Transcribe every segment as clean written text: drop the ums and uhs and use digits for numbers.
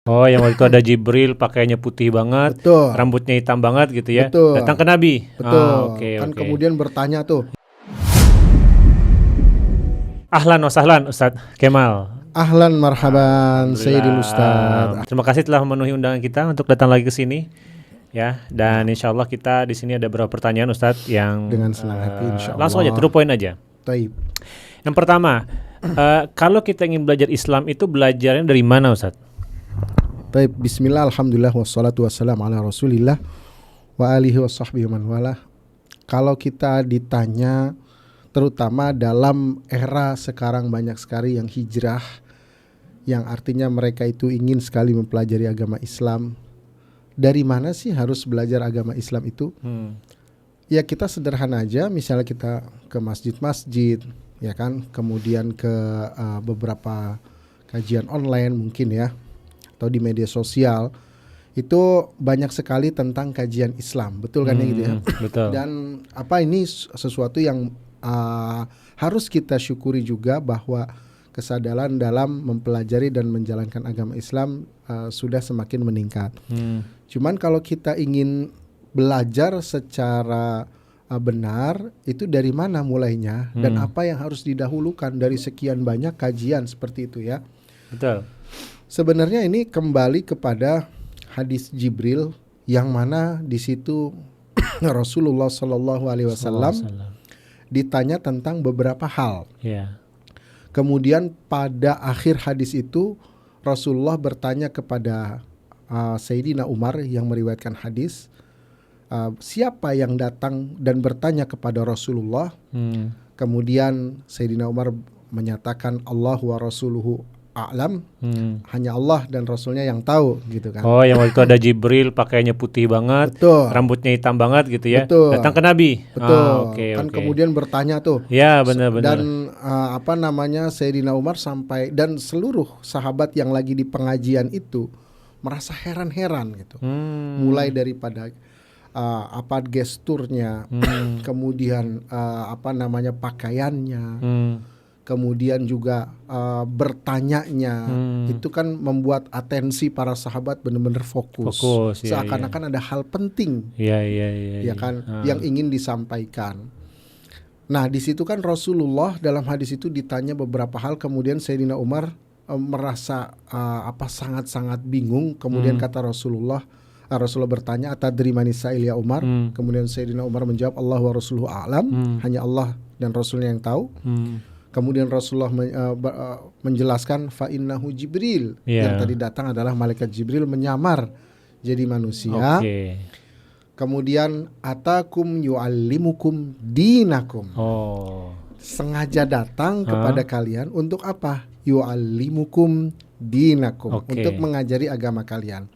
Oh, yang waktu itu ada Jibril pakainya putih banget, Betul, rambutnya hitam banget gitu ya. betul, Datang ke Nabi. betul. Oke, Kan oke. kemudian bertanya tuh, Ahlan wa sahlan Ustadz Kemal. ahlan marhaban Sayyidil Alhamdulillah. Ustadz. Terima kasih telah memenuhi undangan kita untuk datang lagi ke sini ya. Dan Nah, insya Allah kita di sini ada beberapa pertanyaan Ustadz yang dengan senang hati insya langsung aja to Allah. the point aja. Taib. Yang pertama, kalau kita ingin belajar Islam itu belajarnya dari mana Ustadz? Taib. Bismillah, alhamdulillah, wassalatu wassalamu ala rasulillah wa alihi wa sahbihi man wala. Kalau kita ditanya, terutama dalam era sekarang banyak sekali yang hijrah, yang artinya mereka itu ingin sekali mempelajari agama Islam. Dari mana sih harus belajar agama Islam itu? Ya kita sederhana aja, misalnya kita ke masjid-masjid, ya kan, kemudian ke beberapa kajian online mungkin ya, atau di media sosial, itu banyak sekali tentang kajian Islam, betul kan ya gitu ya. Betul. Dan ini sesuatu yang harus kita syukuri juga, bahwa kesadaran dalam mempelajari dan menjalankan agama Islam sudah semakin meningkat. Cuman kalau kita ingin belajar secara benar, itu dari mana mulainya dan apa yang harus didahulukan dari sekian banyak kajian seperti itu ya. Betul. Sebenarnya ini kembali kepada hadis Jibril, yang mana di situ Rasulullah Shallallahu Alaihi Wasallam ditanya tentang beberapa hal. Yeah. Kemudian pada akhir hadis itu Rasulullah bertanya kepada Sayyidina Umar yang meriwayatkan hadis, siapa yang datang dan bertanya kepada Rasulullah? Kemudian Sayyidina Umar menyatakan Allahu wa rasuluhu a'lam, hanya Allah dan Rasulnya yang tahu gitu kan. Oh, yang waktu itu ada Jibril pakainya putih banget, Betul, rambutnya hitam banget gitu ya. betul, Datang ke Nabi. betul. Oke, Kan oke. kemudian bertanya tuh. Ya, benar-benar. Dan Sayyidina Umar sampai, dan seluruh sahabat yang lagi di pengajian itu merasa heran-heran gitu. Mulai daripada gesturnya, kemudian pakaiannya, kemudian juga bertanyanya, itu kan membuat atensi para sahabat benar-benar fokus ya, seakan-akan ada hal penting, ya kan, yang ingin disampaikan. Nah di situ kan Rasulullah dalam hadis itu ditanya beberapa hal, kemudian Sayyidina Umar merasa sangat-sangat bingung. Kemudian kata Rasulullah bertanya, atadri manis sa'il ya Umar? Kemudian Sayyidina Umar menjawab, Allah wa rasuluhu a'lam, hanya Allah dan Rasulnya yang tahu. Kemudian Rasulullah menjelaskan, fa innahu Jibril, yang tadi datang adalah malaikat Jibril menyamar jadi manusia. Kemudian atakum yu'allimukum dinakum, sengaja datang kepada kalian untuk apa? Yu'allimukum dinakum, untuk mengajari agama kalian.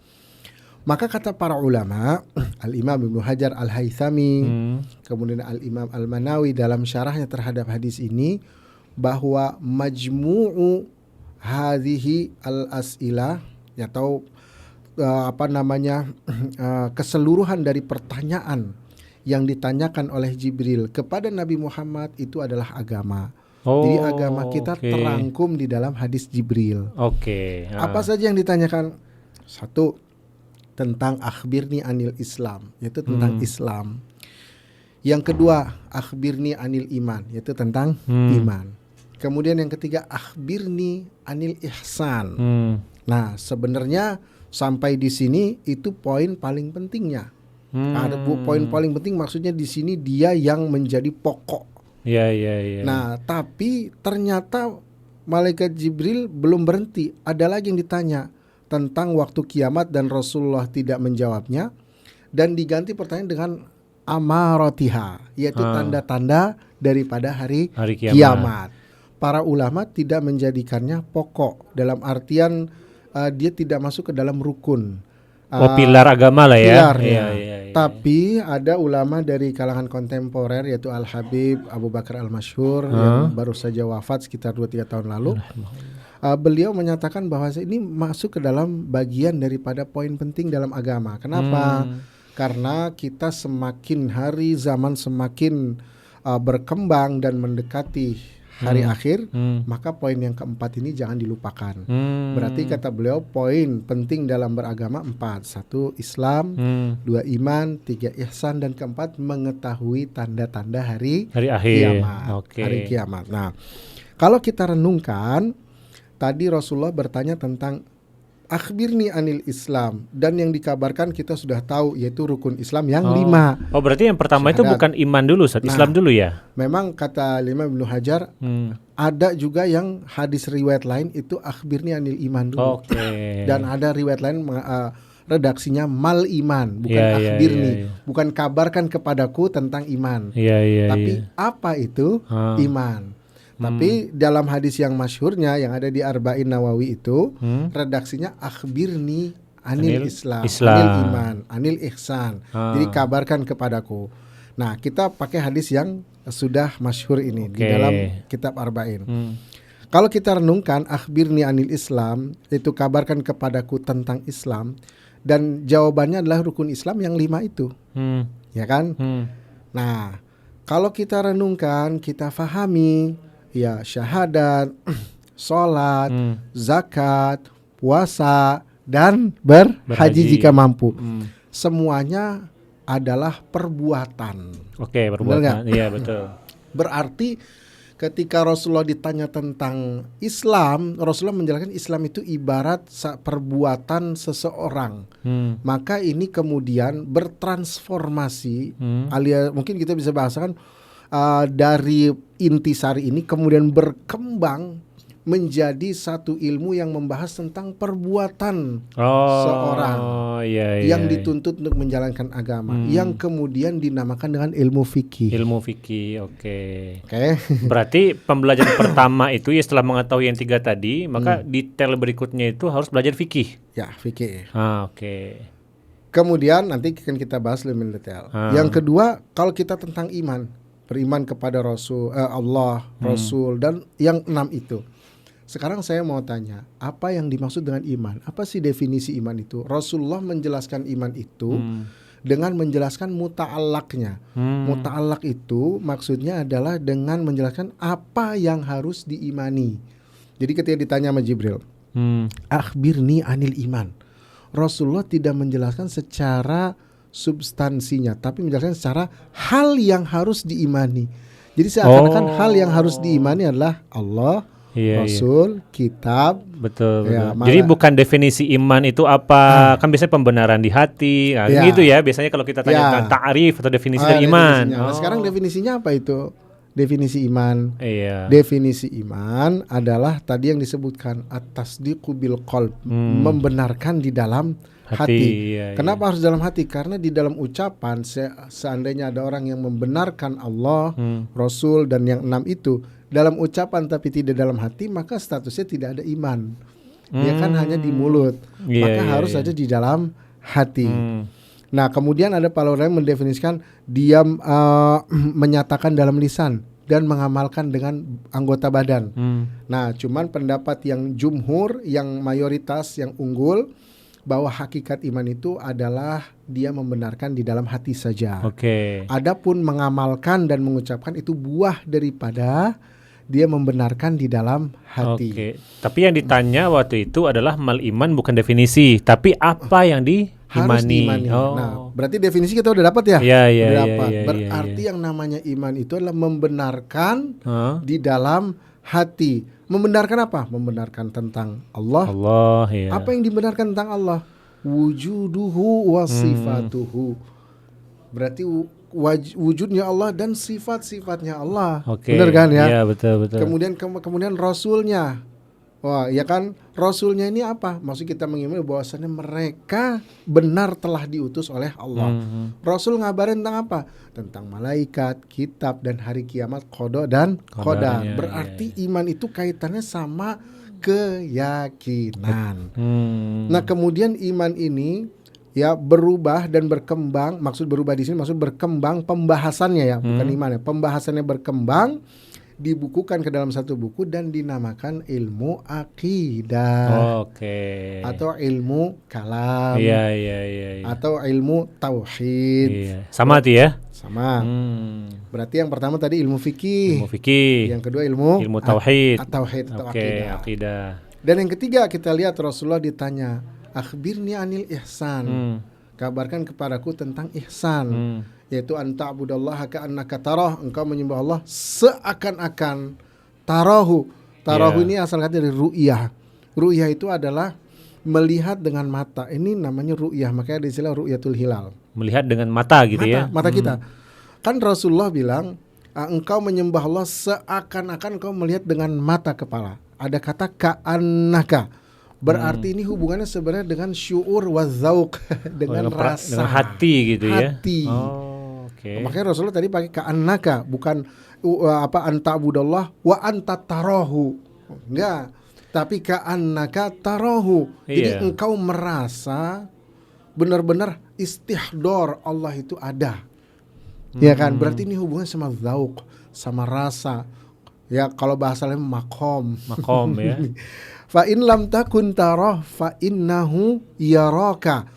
Maka kata para ulama, Al-Imam Ibnu Hajar Al-Haythami, kemudian Al-Imam Al-Manawi dalam syarahnya terhadap hadis ini, bahwa majmu'u hadhihi al-as'ilah, atau keseluruhan dari pertanyaan yang ditanyakan oleh Jibril kepada Nabi Muhammad itu adalah agama. Jadi agama kita terangkum di dalam hadis Jibril. Apa saja yang ditanyakan? Satu, tentang akhbirni anil Islam, yaitu tentang Islam. Yang kedua, akhbirni anil iman, yaitu tentang iman. Kemudian yang ketiga, akhbirni anil ihsan. Nah, sebenarnya sampai di sini itu poin paling pentingnya. Ada poin paling penting, maksudnya di sini dia yang menjadi pokok. Nah, tapi ternyata malaikat Jibril belum berhenti. Ada lagi yang ditanya tentang waktu kiamat dan Rasulullah tidak menjawabnya, dan diganti pertanyaan dengan amaratiha, yaitu tanda-tanda daripada hari kiamat. Para ulama tidak menjadikannya pokok, dalam artian dia tidak masuk ke dalam rukun. Pilar agama lah ya. Tapi ada ulama dari kalangan kontemporer, yaitu Al-Habib Abu Bakar Al-Masyhur yang baru saja wafat sekitar 2-3 tahun lalu. Beliau menyatakan bahwa ini masuk ke dalam bagian daripada poin penting dalam agama. Kenapa? Karena kita semakin hari zaman semakin berkembang dan mendekati hari akhir, maka poin yang keempat ini jangan dilupakan. Berarti kata beliau poin penting dalam beragama 4. 1 Islam, 2 iman, 3 ihsan, dan keempat mengetahui tanda-tanda hari akhir. Kiamat. Hari kiamat. Nah, kalau kita renungkan, tadi Rasulullah bertanya tentang akhbirni anil Islam, dan yang dikabarkan kita sudah tahu yaitu rukun Islam yang 5. Oh, berarti yang pertama Syahadat. itu bukan iman dulu, Islam dulu ya? Memang kata Imam Ibnu Hajar, ada juga yang hadis riwayat lain itu akhbirni anil iman dulu. Dan ada riwayat lain redaksinya mal iman, bukan akhbirni, bukan kabarkan kepadaku tentang iman. Tapi apa itu iman? Tapi dalam hadis yang masyhurnya yang ada di Arba'in Nawawi itu redaksinya akhbirni anil Islam, anil iman, anil ihsan. Jadi kabarkan kepadaku. Nah, kita pakai hadis yang sudah masyhur ini di dalam kitab Arba'in. Kalau kita renungkan akhbirni anil Islam, itu kabarkan kepadaku tentang Islam, dan jawabannya adalah rukun Islam yang 5 itu. Ya kan? Nah, kalau kita renungkan, kita fahami ya syahadat, sholat, zakat, puasa, dan berhaji jika mampu. Semuanya adalah perbuatan. Perbuatan. Iya, betul. Berarti ketika Rasulullah ditanya tentang Islam, Rasulullah menjelaskan Islam itu ibarat perbuatan seseorang. Maka ini kemudian bertransformasi, alias mungkin kita bisa bahasakan dari intisari ini kemudian berkembang menjadi satu ilmu yang membahas tentang perbuatan seorang yang dituntut untuk menjalankan agama, yang kemudian dinamakan dengan ilmu fikih. Oke. Berarti pembelajaran pertama itu ya setelah mengetahui yang 3 tadi, maka detail berikutnya itu harus belajar fikih. Ya, fikih. Kemudian nanti akan kita bahas lebih detail. Yang kedua, kalau kita tentang iman, beriman kepada Allah, Rasul, dan yang 6 itu. Sekarang saya mau tanya, apa yang dimaksud dengan iman? Apa sih definisi iman itu? Rasulullah menjelaskan iman itu dengan menjelaskan muta'allaqnya. Muta'allaq itu maksudnya adalah dengan menjelaskan apa yang harus diimani. Jadi ketika ditanya sama Jibril, akhbirni anil iman, Rasulullah tidak menjelaskan secara substansinya, tapi menjelaskan secara hal yang harus diimani. Jadi seakan-akan hal yang harus diimani adalah Allah, Rasul, kitab. Betul. Jadi bukan definisi iman itu apa? Kan biasanya pembenaran di hati. Gitu ya. Biasanya kalau kita tanya tentang ta'rif atau definisi dari iman. Nah, sekarang definisinya apa itu? Definisi iman. Definisi iman adalah tadi yang disebutkan at-tasdiqu bil qalb, membenarkan di dalam hati. Kenapa harus dalam hati? Karena di dalam ucapan seandainya ada orang yang membenarkan Allah, Rasul, dan yang 6 itu dalam ucapan tapi tidak dalam hati, maka statusnya tidak ada iman. Dia kan hanya di mulut. Maka harus ada di dalam hati. Nah, kemudian ada para ulama mendefinisikan dia menyatakan dalam lisan dan mengamalkan dengan anggota badan. Nah, cuman pendapat yang jumhur, yang mayoritas, yang unggul, bahwa hakikat iman itu adalah dia membenarkan di dalam hati saja. Adapun mengamalkan dan mengucapkan itu buah daripada dia membenarkan di dalam hati. Tapi yang ditanya waktu itu adalah mal iman bukan definisi, tapi apa yang diimani. Harus diimani. Nah, berarti definisi kita udah dapat ya? Udah dapat. Berarti yang namanya iman itu adalah membenarkan di dalam hati. Membenarkan apa? Membenarkan tentang Allah. Apa yang dibenarkan tentang Allah? Wujuduhu wa sifatuhu. Berarti wujudnya Allah dan sifat-sifatnya Allah. Benar kan ya? Iya, betul. Kemudian Rasulnya. Wah, ya kan, Rasulnya ini apa? Maksud kita mengimani bahwasannya mereka benar telah diutus oleh Allah. Rasul ngabarin tentang apa? Tentang malaikat, kitab, dan hari kiamat, qada dan qadar. Berarti iman itu kaitannya sama keyakinan. Nah, kemudian iman ini ya berubah dan berkembang. Maksud berubah di sini maksud berkembang pembahasannya ya, bukan iman ya. Pembahasannya berkembang dibukukan ke dalam satu buku dan dinamakan ilmu akidah. Atau ilmu kalam. Atau ilmu tauhid. Sama tuh ya? Sama. Berarti yang pertama tadi ilmu fikih. Yang kedua ilmu tauhid. Tauhid atau akidah. Dan yang ketiga kita lihat Rasulullah ditanya, akhbirni anil ihsan. Kabarkan kepadaku tentang ihsan. Yaitu anta'budallaha ka'annaka tarah, engkau menyembah Allah seakan-akan tarahu. Tarahu ini asal kata dari ru'yah. Ru'yah itu adalah melihat dengan mata. Ini namanya ru'yah, makanya ada istilah ru'yatul hilal. Melihat dengan mata gitu ya. Mata kita. Kan Rasulullah bilang, engkau menyembah Allah seakan-akan engkau melihat dengan mata kepala. Ada kata ka'annaka. Berarti ini hubungannya sebenarnya dengan syu'ur wa dzauq, dengan rasa, dengan hati gitu ya. Hati. Makanya Rasulullah tadi pakai ka'annaka, bukan anta'budallah wa anta tarahu. Enggak. Tapi ka'annaka tarahu. Jadi engkau merasa benar-benar istihdor Allah itu ada. Ya kan? Berarti ini hubungannya sama dzauq, sama rasa. Ya kalau bahasa lain makom ya. Fa in lam takun tarah fa innahu yaraka.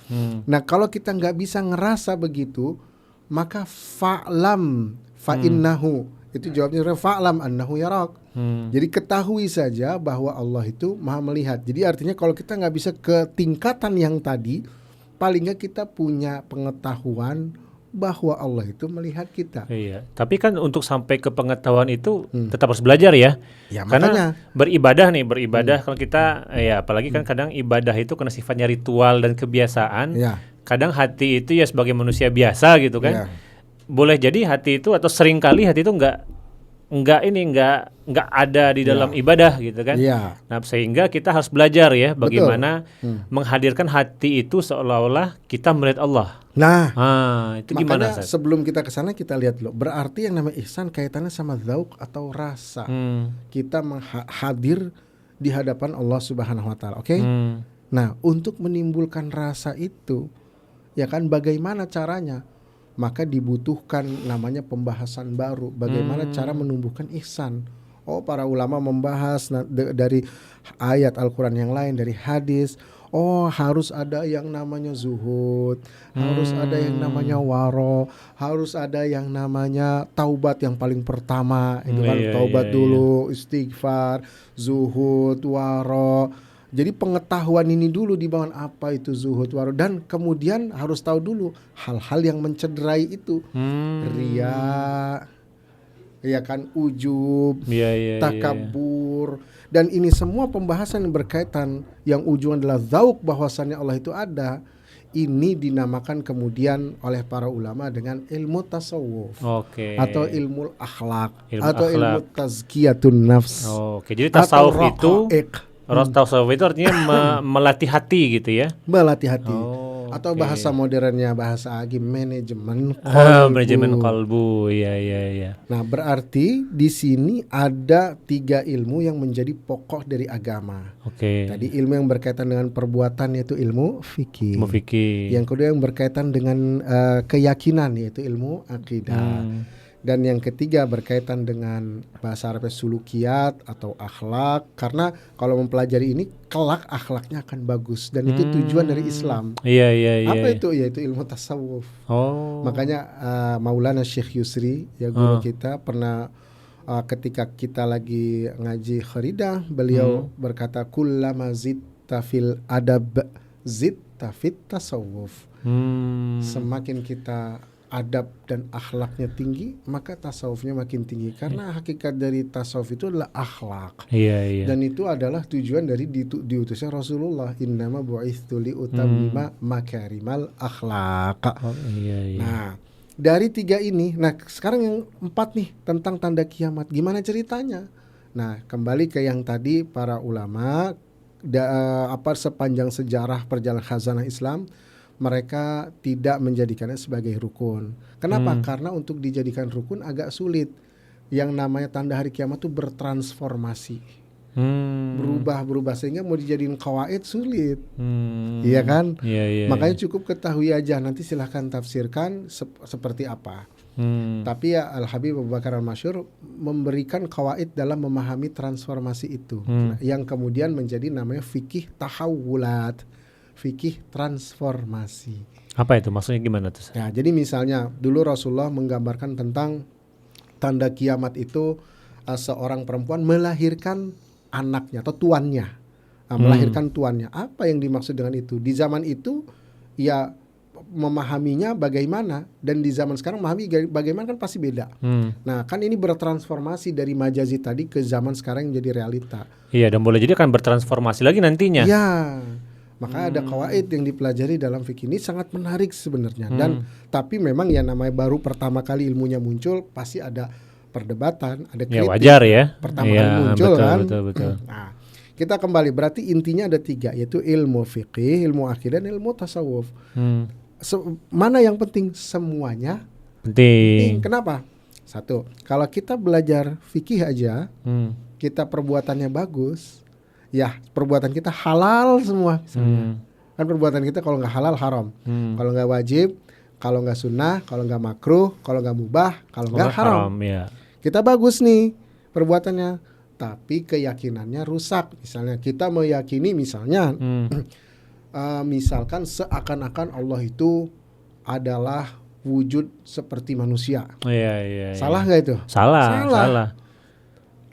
Nah, kalau kita nggak bisa ngerasa begitu, maka fa'lam fa innahu. Itu jawabnya fa'lam annahu yarak. Jadi ketahui saja bahwa Allah itu Maha melihat. Jadi artinya kalau kita nggak bisa ke tingkatan yang tadi, paling nggak kita punya pengetahuan bahwa Allah itu melihat kita. Iya. Tapi kan untuk sampai ke pengetahuan itu tetap harus belajar ya. Karena makanya beribadah kalau kita apalagi kan kadang ibadah itu karena sifatnya ritual dan kebiasaan. Kadang hati itu ya sebagai manusia biasa gitu kan. Boleh jadi hati itu atau seringkali hati itu enggak ada di dalam ibadah gitu kan. Nah, sehingga kita harus belajar ya bagaimana menghadirkan hati itu seolah-olah kita melihat Allah. Nah, itu gimana? Makanya sebelum kita ke sana kita lihat dulu. Berarti yang namanya ihsan kaitannya sama dzauq atau rasa. Kita hadir di hadapan Allah Subhanahu wa taala, oke? Nah, untuk menimbulkan rasa itu ya kan bagaimana caranya? Maka dibutuhkan namanya pembahasan baru. Bagaimana cara menumbuhkan ihsan? Para ulama membahas dari ayat Al-Quran yang lain, dari hadis. Harus ada yang namanya zuhud, harus ada yang namanya waro, harus ada yang namanya taubat yang paling pertama. Itu kan taubat dulu, istighfar, zuhud, waro. Jadi pengetahuan ini dulu dibangun apa itu zuhud waro, dan kemudian harus tahu dulu hal-hal yang mencederai itu. Riya, ya kan, ujub, takabur. Dan ini semua pembahasan yang berkaitan, yang ujung adalah dzauq bahwasannya Allah itu ada. Ini dinamakan kemudian oleh para ulama dengan ilmu tasawuf, atau ilmu akhlak, atau ilmu tazkiyatun nafs. Jadi tasawuf itu tasawuf itu artinya melatih hati gitu ya. Melatih hati. Atau bahasa modernnya, bahasa Agim, manajemen qalbu. Manajemen qalbu, iya. Nah, berarti di sini ada 3 ilmu yang menjadi pokok dari agama. Tadi ilmu yang berkaitan dengan perbuatan yaitu ilmu fikih. Yang kedua yang berkaitan dengan keyakinan yaitu ilmu akidah. Dan yang ketiga berkaitan dengan bahasa Arabnya sulukiyat atau akhlak. Karena kalau mempelajari ini kelak akhlaknya akan bagus. Dan itu tujuan dari Islam. Apa itu? Yaitu ilmu tasawuf. Makanya Maulana Syekh Yusri, ya guru kita, pernah ketika kita lagi ngaji kharidah, beliau berkata kullama zitta fil adab zitta fit tasawuf. Semakin kita adab dan akhlaknya tinggi, maka tasawufnya makin tinggi. Karena hakikat dari tasawuf itu adalah akhlak. Dan itu adalah tujuan dari diutusnya Rasulullah. Innama bu'itsu li utammima makarimal akhlaq. Nah, dari 3 ini, nah sekarang yang 4 nih tentang tanda kiamat. Gimana ceritanya? Nah, kembali ke yang tadi para ulama sepanjang sejarah perjalanan khazanah Islam, mereka tidak menjadikannya sebagai rukun. Kenapa? Karena untuk dijadikan rukun agak sulit. Yang namanya tanda hari kiamat itu bertransformasi. Berubah sehingga mau dijadiin qawaid sulit. Iya kan? Makanya cukup ketahui aja, nanti silahkan tafsirkan seperti apa. Tapi ya Al-Habib Abu Bakar Al-Masyhur memberikan qawaid dalam memahami transformasi itu, yang kemudian menjadi namanya fikih tahawulat, fikih transformasi. Apa itu? Maksudnya gimana tuh? Ya, jadi misalnya dulu Rasulullah menggambarkan tentang tanda kiamat itu, seorang perempuan melahirkan anaknya atau tuannya, melahirkan tuannya. Apa yang dimaksud dengan itu? Di zaman itu ya memahaminya bagaimana, dan di zaman sekarang memahami bagaimana kan pasti beda. Nah kan ini bertransformasi dari majazi tadi ke zaman sekarang yang jadi realita. Iya, dan boleh jadi akan bertransformasi lagi nantinya. Iya, maka ada qawaid yang dipelajari dalam fikih ini sangat menarik sebenarnya. Dan tapi memang ya namanya baru pertama kali ilmunya muncul, pasti ada perdebatan, ada kritik. Ya wajar ya. Pertama kali muncul, betul, kan. Betul. Nah, kita kembali, berarti intinya ada 3, yaitu ilmu fikih, ilmu akidah, dan ilmu tasawuf. Mana yang penting? Semuanya penting. Kenapa? Satu, kalau kita belajar fikih aja, kita perbuatannya bagus, ya perbuatan kita halal semua. Kan perbuatan kita kalau nggak halal haram, kalau nggak wajib, kalau nggak sunnah, kalau nggak makruh, kalau nggak mubah, kalau nggak haram. Ya. Kita bagus nih perbuatannya, tapi keyakinannya rusak. Misalnya kita meyakini misalnya misalkan seakan-akan Allah itu adalah wujud seperti manusia. Salah nggak itu? Salah.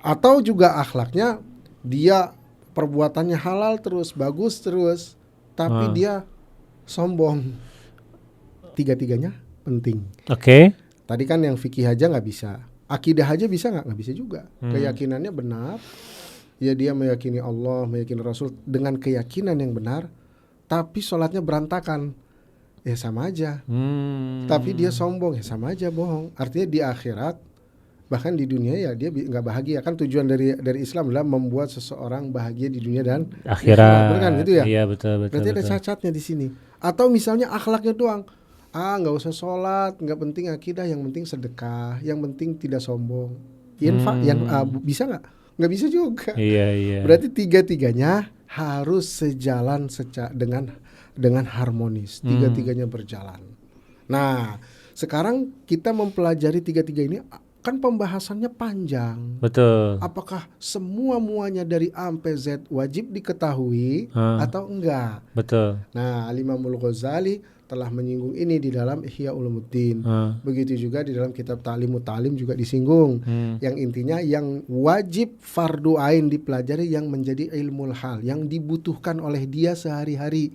Atau juga akhlaknya dia perbuatannya halal terus, bagus terus, tapi dia sombong. 3-tiganya penting. Tadi kan yang fikih aja nggak bisa, akidah aja bisa nggak bisa juga. Keyakinannya benar, ya dia meyakini Allah, meyakini Rasul dengan keyakinan yang benar, tapi sholatnya berantakan, ya sama aja. Tapi dia sombong, ya sama aja bohong. Artinya di akhirat, bahkan di dunia ya dia nggak bahagia. Kan tujuan dari Islam adalah membuat seseorang bahagia di dunia dan akhirat. Kan gitu ya. Iya betul. Berarti ada cacatnya di sini. Atau misalnya akhlaknya doang, nggak usah sholat, nggak penting akidah, yang penting sedekah, yang penting tidak sombong. Bisa nggak? Nggak bisa juga. Iya. Berarti 3-tiganya harus sejalan dengan harmonis. 3-tiganya berjalan. Nah, sekarang kita mempelajari 3-tiga ini, kan pembahasannya panjang. Betul. Apakah semuanya dari A sampai Z wajib diketahui atau enggak? Betul. Nah, Al-Imamul Ghazali telah menyinggung ini di dalam Ihya Ulumuddin. Begitu juga di dalam kitab Ta'limut Ta'lim juga disinggung. Yang intinya yang wajib fardu ain dipelajari, yang menjadi ilmul hal, yang dibutuhkan oleh dia sehari-hari.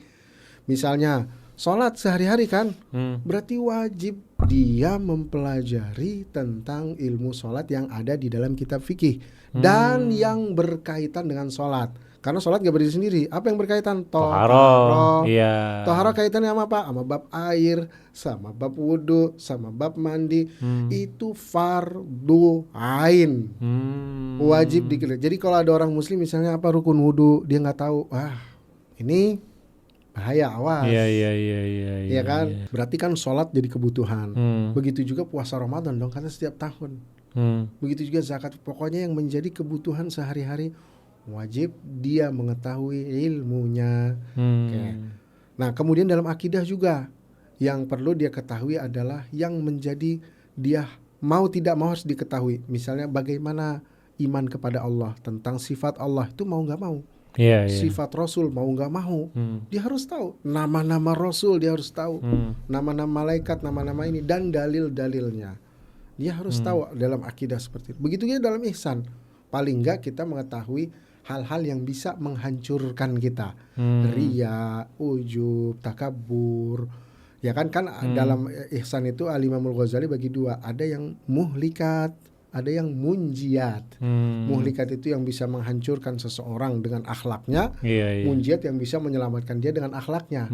Misalnya sholat sehari-hari kan, berarti wajib dia mempelajari tentang ilmu sholat yang ada di dalam kitab fikih dan yang berkaitan dengan sholat. Karena sholat gak berdiri sendiri. Apa yang berkaitan? Toharoh. Iya. Toharoh kaitannya sama apa? Sama bab air, sama bab wudhu, sama bab mandi. Itu fardu ain. Wajib dikira. Jadi kalau ada orang muslim misalnya apa rukun wudhu, dia gak tahu, ini bahaya, awas. Iya. Iya kan? Berarti kan sholat jadi kebutuhan. Begitu juga puasa Ramadan dong, karena setiap tahun. Begitu juga zakat. Pokoknya yang menjadi kebutuhan sehari-hari, wajib dia mengetahui ilmunya. Nah, kemudian dalam akidah juga yang perlu dia ketahui adalah yang menjadi dia mau tidak mau harus diketahui. Misalnya bagaimana iman kepada Allah, tentang sifat Allah itu mau nggak mau. Sifat Rasul mau nggak mau, dia harus tahu nama-nama Rasul, dia harus tahu nama-nama malaikat, nama-nama ini dan dalil-dalilnya. Dia harus tahu dalam akidah seperti itu. Begitu juga dalam ihsan. Paling nggak kita mengetahui hal-hal yang bisa menghancurkan kita, riya, ujub, takabur. Ya kan dalam ihsan itu Al-Imamul Ghazali bagi 2, ada yang muhlikat, ada yang munjiat. Muhlikat itu yang bisa menghancurkan seseorang dengan akhlaknya. Munjiat yang bisa menyelamatkan dia dengan akhlaknya.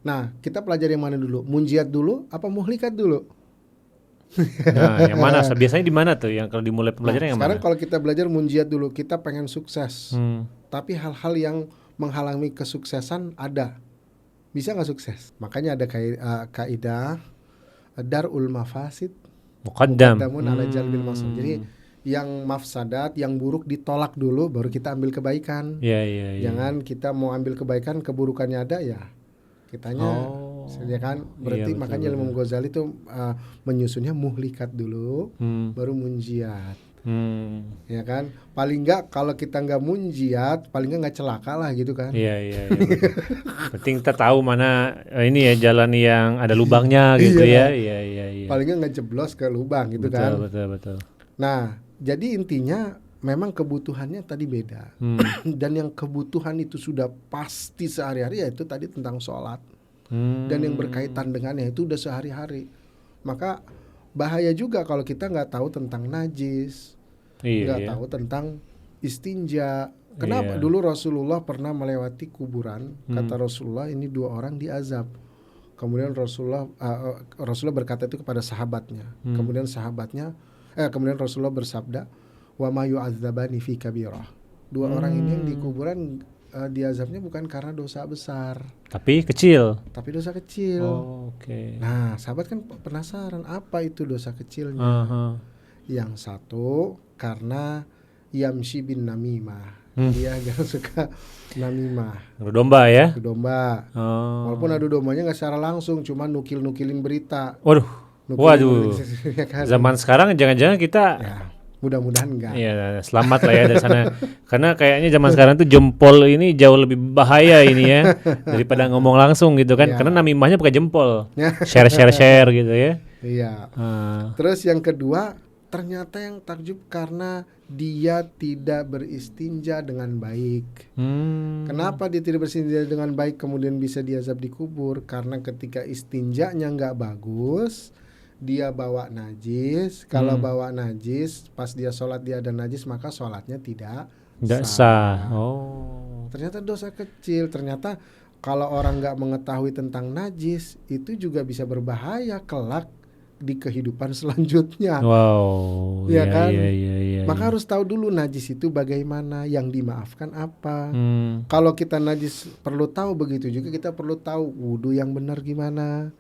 Nah, kita pelajari yang mana dulu? Munjiat dulu apa muhlikat dulu? Nah, yang mana? Biasanya di mana tuh? Yang kalau dimulai pembelajaran yang mana? Sekarang kalau kita belajar munjiat dulu, kita pengen sukses. Tapi hal-hal yang menghalangi kesuksesan ada. Bisa nggak sukses? Makanya ada kaidah darul mafasid muqaddamun ala jalbil maslahah. Jadi yang mafsadat, yang buruk ditolak dulu, baru kita ambil kebaikan. Jangan kita mau ambil kebaikan, keburukannya ada ya kitanya, ya kan? Berarti makanya Imam Ghazali itu menyusunnya muhlikat dulu, baru munjiat. Ya kan, paling nggak kalau kita nggak munjiat, paling nggak celaka lah gitu kan. Iya. Penting kita tahu mana ini ya jalan yang ada lubangnya gitu ya. Iya. Paling nggak jeblos ke lubang gitu kan. Betul. Nah, jadi intinya memang kebutuhannya tadi beda. Dan yang kebutuhan itu sudah pasti sehari-hari, yaitu tadi tentang sholat. Dan yang berkaitan dengannya itu udah sehari-hari. Maka bahaya juga kalau kita nggak tahu tentang najis, nggak tahu tentang istinja. Kenapa? Dulu Rasulullah pernah melewati kuburan. Kata Rasulullah, ini 2 orang diazab. Kemudian Rasulullah berkata itu kepada sahabatnya. Kemudian Rasulullah bersabda, wa ma yu'adzabani fi kabirah. 2 orang ini yang di kuburan diazabnya bukan karena dosa besar, tapi dosa kecil. Nah, sahabat kan penasaran apa itu dosa kecilnya. Yang satu karena yamshi bin namimah. Dia agak suka namimah, adu domba ya. Walaupun adu dombanya nggak secara langsung, cuma nukilin berita. Waduh. Ya kan? Zaman sekarang jangan-jangan kita mudah-mudahan enggak. Iya, selamat lah ya dari sana. Karena kayaknya zaman sekarang tuh jempol ini jauh lebih bahaya ini ya daripada ngomong langsung gitu kan. Karena namimahnya pakai jempol. Share gitu ya. Iya. Terus yang kedua, ternyata yang takjub karena dia tidak beristinja dengan baik. Kenapa dia tidak beristinja dengan baik kemudian bisa diazab di kubur? Karena ketika istinjanya nggak bagus, dia bawa najis. Kalau bawa najis, pas dia sholat dia ada najis, maka sholatnya tidak sah. Ternyata dosa kecil. Ternyata kalau orang nggak mengetahui tentang najis, itu juga bisa berbahaya kelak di kehidupan selanjutnya. Ya kan? Iya. Maka harus tahu dulu najis itu bagaimana, yang dimaafkan apa. Kalau kita najis perlu tahu, begitu juga kita perlu tahu wudu yang benar gimana.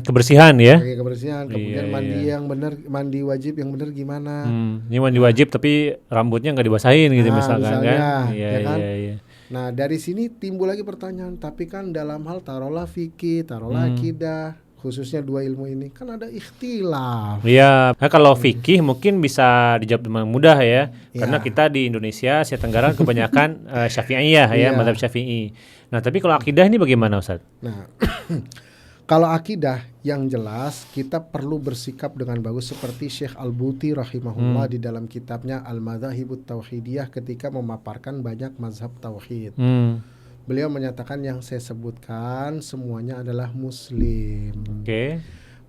Kebersihan ya. Kebersihan. Kemudian mandi yang benar, mandi wajib yang benar gimana. Ini mandi wajib tapi rambutnya nggak dibasahin gitu misalkan kan. Iya. Nah, dari sini timbul lagi pertanyaan, tapi kan dalam hal taruhlah fikih, taruhlah akidah, khususnya 2 ilmu ini kan ada ikhtilaf. Iya, kalau fikih mungkin bisa dijawab dengan mudah ya. Karena kita di Indonesia, Asia Tenggara kebanyakan Syafi'iyah ya, mazhab Syafi'i. Nah, tapi kalau akidah ini bagaimana Ustaz? Nah, kalau akidah yang jelas kita perlu bersikap dengan bagus seperti Syekh Al-Buti rahimahullah di dalam kitabnya Al-Madzahibut Tauhidiyah ketika memaparkan banyak mazhab tauhid. Beliau menyatakan yang saya sebutkan semuanya adalah muslim.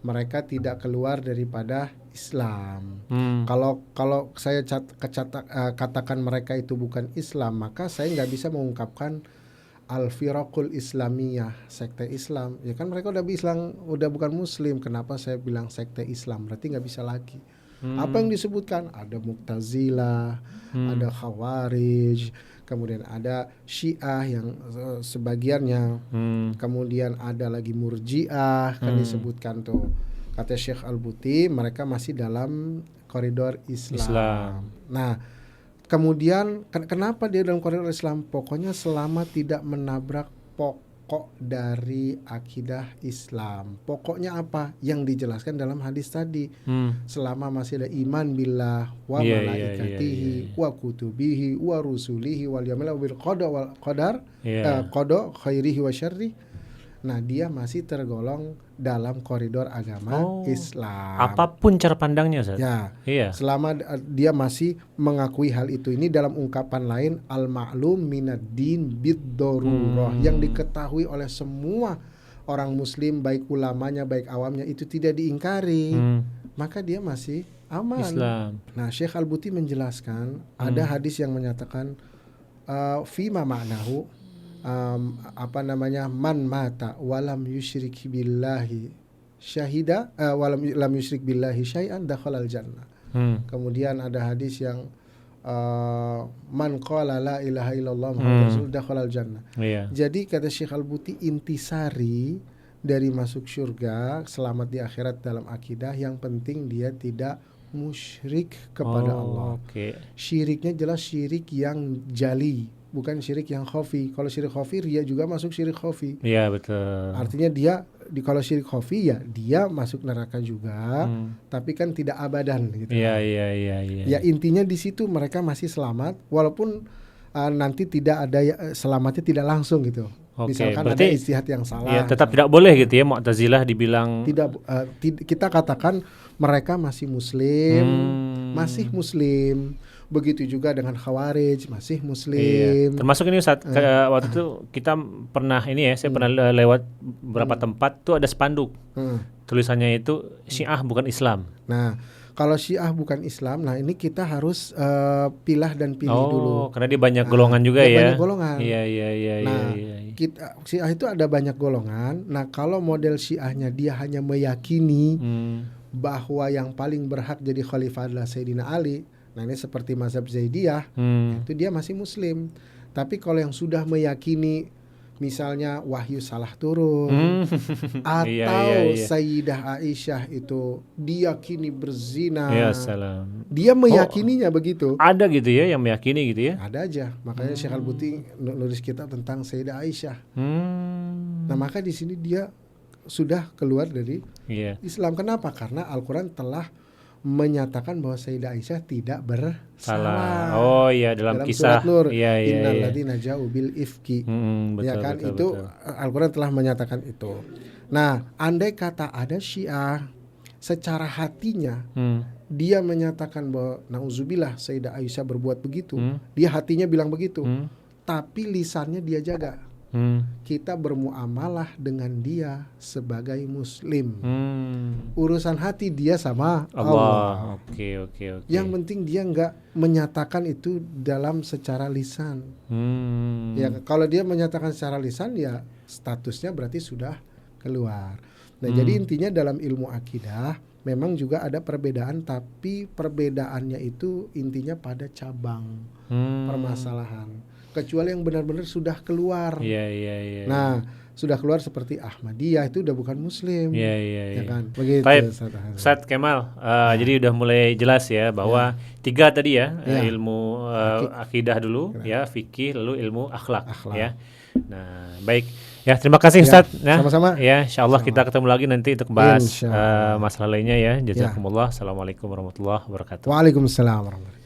Mereka tidak keluar daripada Islam. Kalau saya katakan mereka itu bukan Islam, maka saya nggak bisa mengungkapkan al-firaqul islamiyah, sekte Islam. Ya kan mereka udah bukan muslim. Kenapa saya bilang sekte Islam? Berarti nggak bisa lagi. Apa yang disebutkan? Ada Mu'tazilah, ada Khawarij, kemudian ada Syiah yang sebagiannya, kemudian ada lagi Murji'ah kan disebutkan tuh. Kata Syekh Al-Buti, mereka masih dalam koridor Islam. Nah, kemudian kenapa dia dalam koridor Islam? Pokoknya selama tidak menabrak pokok dari akidah Islam. Pokoknya apa yang dijelaskan dalam hadis tadi. Selama masih ada iman billah wa malaikatihi wa kutubihi wa rusulihi wal yaumil bil qadar qada khairihi wa syarri. Nah, dia masih tergolong dalam koridor agama Islam. Apapun cara pandangnya, Ustaz. Selama dia masih mengakui hal itu. Ini dalam ungkapan lain al-ma'lum minad-din bid-darurah, yang diketahui oleh semua orang muslim, baik ulamanya, baik awamnya, itu tidak diingkari. Maka dia masih aman. Islam. Nah, Syekh Al-Buti menjelaskan ada hadis yang menyatakan fima ma'nahu man mata walam yusyrik billahi syahida walam yusyrik billahi syai'an dakhalal jannah. Kemudian ada hadis yang man qala la ilaha illallah muhammadur rasul dakhalal jannah. Jadi kata Syekh Al-Buti, intisari dari masuk surga, selamat di akhirat dalam akidah, yang penting dia tidak musyrik kepada Allah. Syiriknya jelas syirik yang jali, bukan syirik yang khafi. Kalau syirik khafi, ria juga masuk syirik khafi. Iya, betul. Artinya dia kalau syirik khafi ya dia masuk neraka juga, tapi kan tidak abadan gitu. Iya. Ya intinya di situ mereka masih selamat, walaupun nanti tidak ada selamatnya tidak langsung gitu. Misalkan berarti ada ijtihad yang salah. Ya, tetap tidak boleh gitu ya, Mu'tazilah dibilang kita katakan mereka masih muslim, Begitu juga dengan Khawarij, masih muslim. Iya. Termasuk ini Ustaz, waktu itu kita pernah saya pernah lewat beberapa tempat tuh ada spanduk. Tulisannya itu Syiah bukan Islam. Nah, kalau Syiah bukan Islam, nah ini kita harus pilah dan pilih dulu. Karena dia banyak golongan juga ya. Banyak golongan. Iya. Nah, Syiah itu ada banyak golongan. Nah, kalau model Syiahnya dia hanya meyakini bahwa yang paling berhak jadi khalifah adalah Sayyidina Ali. Nah, ini seperti mazhab Zaidiyah, itu dia masih muslim. Tapi kalau yang sudah meyakini misalnya wahyu salah turun atau Sayyidah Aisyah itu diyakini berzina, dia meyakininya begitu. Ada gitu ya yang meyakini gitu ya? Ada aja. Makanya Syekh Al-Buti nulis kitab tentang Sayyidah Aisyah. Nah, maka di sini dia sudah keluar dari Islam. Kenapa? Karena Al-Quran telah menyatakan bahwa Sayyidah Aisyah tidak bersalah. Dalam kisah surat Nur, innal ladzina ja'u bil ifki. Betul. Al-Quran telah menyatakan itu. Nah, andai kata ada Syiah secara hatinya dia menyatakan bahwa nauzubillah Sayyidah Aisyah berbuat begitu, dia hatinya bilang begitu, tapi lisannya dia jaga. Kita bermuamalah dengan dia sebagai muslim. Urusan hati dia sama Allah. Oke. Yang penting dia nggak menyatakan itu dalam secara lisan. Ya, kalau dia menyatakan secara lisan ya statusnya berarti sudah keluar. Nah, jadi intinya dalam ilmu akidah memang juga ada perbedaan, tapi perbedaannya itu intinya pada cabang permasalahan. Kecuali yang benar-benar sudah keluar. Iya. Nah, sudah keluar seperti Ahmadiyah itu udah bukan muslim. Iya. Ya kan? Begitu. Ustaz Kemal, jadi udah mulai jelas ya bahwa 3 tadi ya, ilmu akidah dulu, fikih, lalu ilmu akhlak. Ya. Nah, baik. Ya, terima kasih Ustaz. Sama-sama. Ya, insyaallah kita ketemu lagi nanti untuk bahas masalah lainnya ya. Jazakumullah. Assalamualaikum warahmatullahi wabarakatuh. Waalaikumsalam warahmatullahi wabarakatuh.